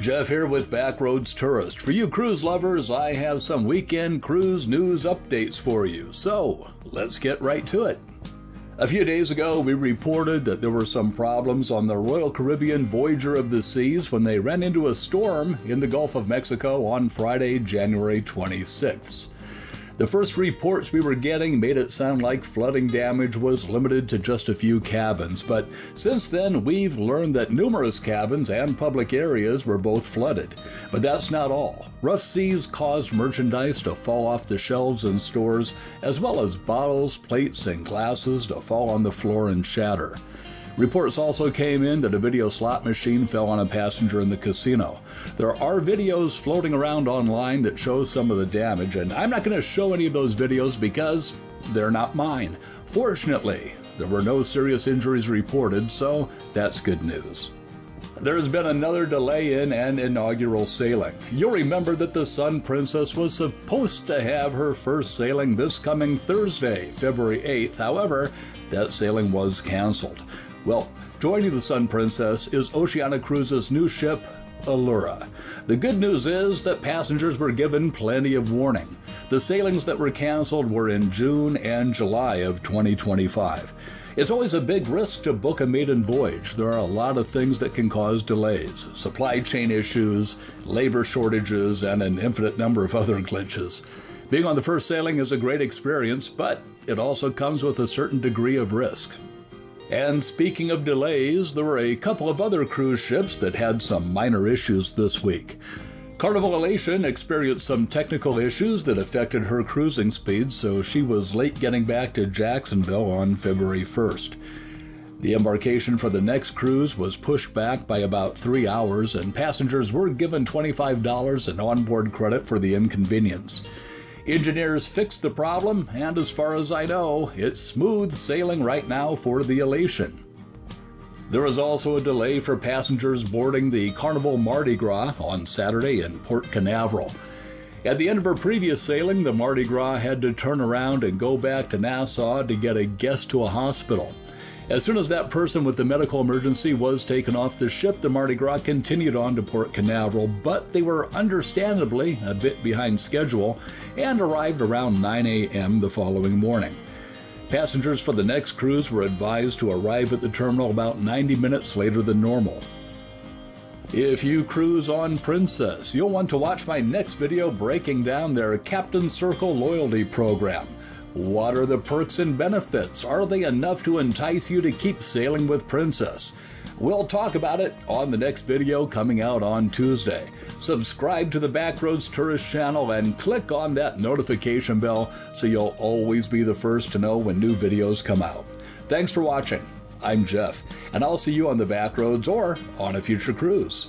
Jeff here with Backroads Tourist. For you cruise lovers, I have some weekend cruise news updates for you. So, let's get right to it. A few days ago, we reported that there were some problems on the Royal Caribbean Voyager of the Seas when they ran into a storm in the Gulf of Mexico on Friday, January 26th. The first reports we were getting made it sound like flooding damage was limited to just a few cabins, but since then we've learned that numerous cabins and public areas were both flooded. But that's not all. Rough seas caused merchandise to fall off the shelves in stores, as well as bottles, plates, and glasses to fall on the floor and shatter. Reports also came in that a video slot machine fell on a passenger in the casino. There are videos floating around online that show some of the damage, and I'm not going to show any of those videos because they're not mine. Fortunately, there were no serious injuries reported, so that's good news. There's been another delay in an inaugural sailing. You'll remember that the Sun Princess was supposed to have her first sailing this coming Thursday, February 8th. However, that sailing was canceled. Well, joining the Sun Princess is Oceania Cruises' new ship, Allura. The good news is that passengers were given plenty of warning. The sailings that were canceled were in June and July of 2025. It's always a big risk to book a maiden voyage. There are a lot of things that can cause delays: supply chain issues, labor shortages, and an infinite number of other glitches. Being on the first sailing is a great experience, but it also comes with a certain degree of risk. And speaking of delays, there were a couple of other cruise ships that had some minor issues this week. Carnival Elation experienced some technical issues that affected her cruising speed, so she was late getting back to Jacksonville on February 1st. The embarkation for the next cruise was pushed back by about 3 hours, and passengers were given $25 in onboard credit for the inconvenience. Engineers fixed the problem, and as far as I know, it's smooth sailing right now for the Elation. There was also a delay for passengers boarding the Carnival Mardi Gras on Saturday in Port Canaveral. At the end of her previous sailing, the Mardi Gras had to turn around and go back to Nassau to get a guest to a hospital. As soon as that person with the medical emergency was taken off the ship, the Mardi Gras continued on to Port Canaveral, but they were understandably a bit behind schedule and arrived around 9 a.m. the following morning. Passengers for the next cruise were advised to arrive at the terminal about 90 minutes later than normal. If you cruise on Princess, you'll want to watch my next video breaking down their Captain Circle loyalty program. What are the perks and benefits? Are they enough to entice you to keep sailing with Princess? We'll talk about it on the next video coming out on Tuesday. Subscribe to the Backroads Tourist channel and click on that notification bell so you'll always be the first to know when new videos come out. Thanks for watching. I'm Jeff, and I'll see you on the Backroads or on a future cruise.